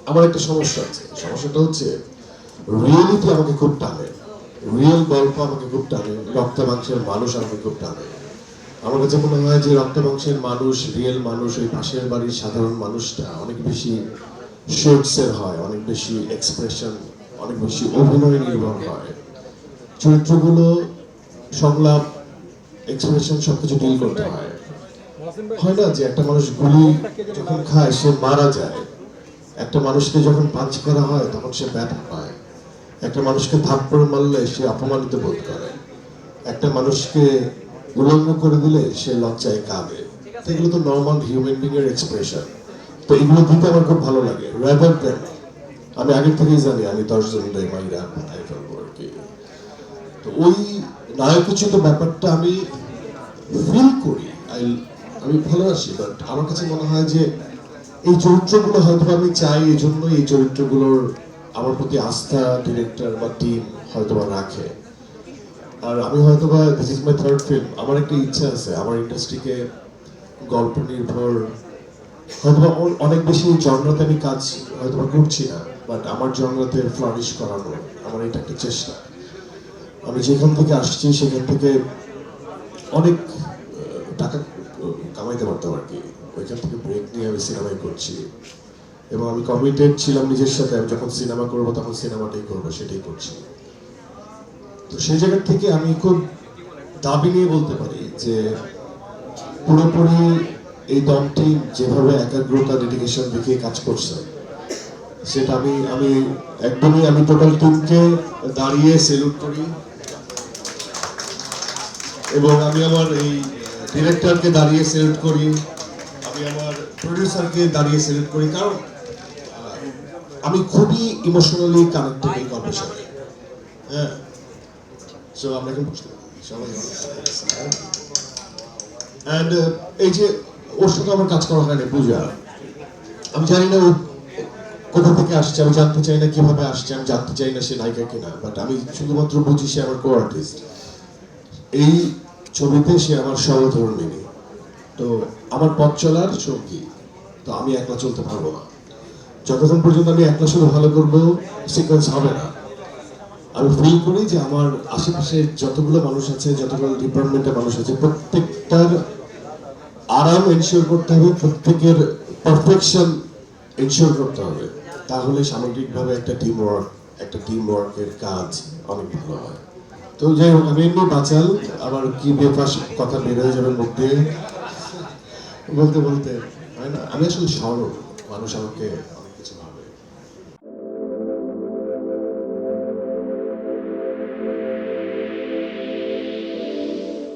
আমার একটা সমস্যা আছে, সমস্যাটা হচ্ছে রিয়েলিটি আমাকে খুব টানে, রিয়েল গল্প আমাকে খুব টানে, রক্ত মাংসের মানুষ আমাকে খুব টানে। আমার কাছে মনে হয় যে রক্ত মাংসের মানুষ, রিয়েল মানুষ, ওই পাশের বাড়ির সাধারণ মানুষটা অনেক বেশি শেডসের হয়, অনেক বেশি এক্সপ্রেশন, অনেক বেশি অভিনয় নির্ভর হয়। চরিত্রগুলো সংলাপ, এক্সপ্রেশন সবকিছু ডিল করতে হয়। হয় না যে একটা মানুষ গুলি যখন খায় সে মারা যায়, একটা মানুষকে যখন পাঞ্চ করা হয় তখন সে ব্যথা পায়, একটা মানুষকে থাপ্পড় মারলে সে অপমানিত বোধ করে, একটা মানুষকে উলঙ্গ করে দিলে সে লজ্জায় কাঁদে। তো এগুলো তো নর্মাল হিউম্যান বিং এর এক্সপ্রেশন। তো এগুলো দিতে আমার খুব ভালো লাগে, রাদার দেন আমি আগে থেকেই জানি আমি 10 জন মাইরা বানাই ফেলবো আর কি। তো ওই নায়কোচিত ব্যাপারটা আমি ফিল করি, আমি ভালোবাসি। বাট আমার কাছে মনে হয় যে এই চরিত্রগুলো হয়তো আমি চাই, এই জন্য এই চরিত্রগুলোর আমার প্রতি আস্থা ডিরেক্টর বা টিম হয়তোবা রাখে। আর আমি হয়তোবা this is my third film, আমার একটা ইচ্ছা আছে আমার ইন্ডাস্ট্রিকে গল্প নির্ভর হয়তোবা অনেক বেশি জনরাতে আমি কাজ হয়তোবা করছি না, বাট আমার জনরাতে ফ্লারিশ করানো আমার এটা একটা চেষ্টা। আমি যেখান থেকে আসছি সেখান থেকে অনেক টাকা কামাইতে পারতাম আর কি, ওইখান থেকে ব্রেক নিয়ে আমি সিনেমাই করছি এবং আমি কমিটেড ছিলাম নিজের সাথে, আমি যখন সিনেমা করবো তখন সিনেমাটাই করবো, সেটাই করছি। তো সেই জায়গা থেকে আমি খুব দাবি নিয়ে বলতে পারি যে পুরোপুরি এই দলটি যেভাবে একাগ্রতা ডেডিকেশন দেখিয়ে কাজ করছে সেটা আমি একদমই আমি টোটাল টিমকে দাঁড়িয়ে সেলুট করি এবং আমি আমার এই ডিরেক্টরকে দাঁড়িয়ে সেলুট করি, আমি আমার প্রডিউসারকে দাঁড়িয়ে সেলুট করি, কারণ আমি খুবই ইমোশনালি কানেক্টেড এই গল্পের সাথে। হ্যাঁ, সো আমরা এখন বুঝতে পারি সবাই অ্যান্ড এই যে ওর সাথে আমার কাজ করা হয় না পূজা, আমি জানি না ও কোথা থেকে আসছে, আমি জানতে চাই না কিভাবে আসছে, আমি জানতে চাই না সে নায়িকা কিনা, বাট আমি শুধুমাত্র বুঝি সে আমার কো আর্টিস্ট। এই ছবিতে সে আমার সহধর্মিণী, তো আমার পথ চলার সঙ্গী। তো আমি একলা চলতে পারবো না, যতক্ষণ পর্যন্ত আমি একলা শুধু ভালো করবো সিকোয়েন্স হবে না। আমি ফিল করি যে আমার আশেপাশে যতগুলো মানুষ আছে, যতগুলো ডিপার্টমেন্টের মানুষ আছে, প্রত্যেকটার আরাম এনশিওর করতে হবে, প্রত্যেকের পারফেকশন এনশিওর করতে হবে, তাহলে সামগ্রিকভাবে একটা টিম ওয়ার্কের কাজ অনেক ভালো হয়। তো যাই হোক, আমি এমনি বাঁচাল, আবার কি বেফাস কথা বের হয়ে যাবে মুখ দিয়ে বলতে বলতে, হয় না, আমি আসলে সরল, মানুষ আমাকে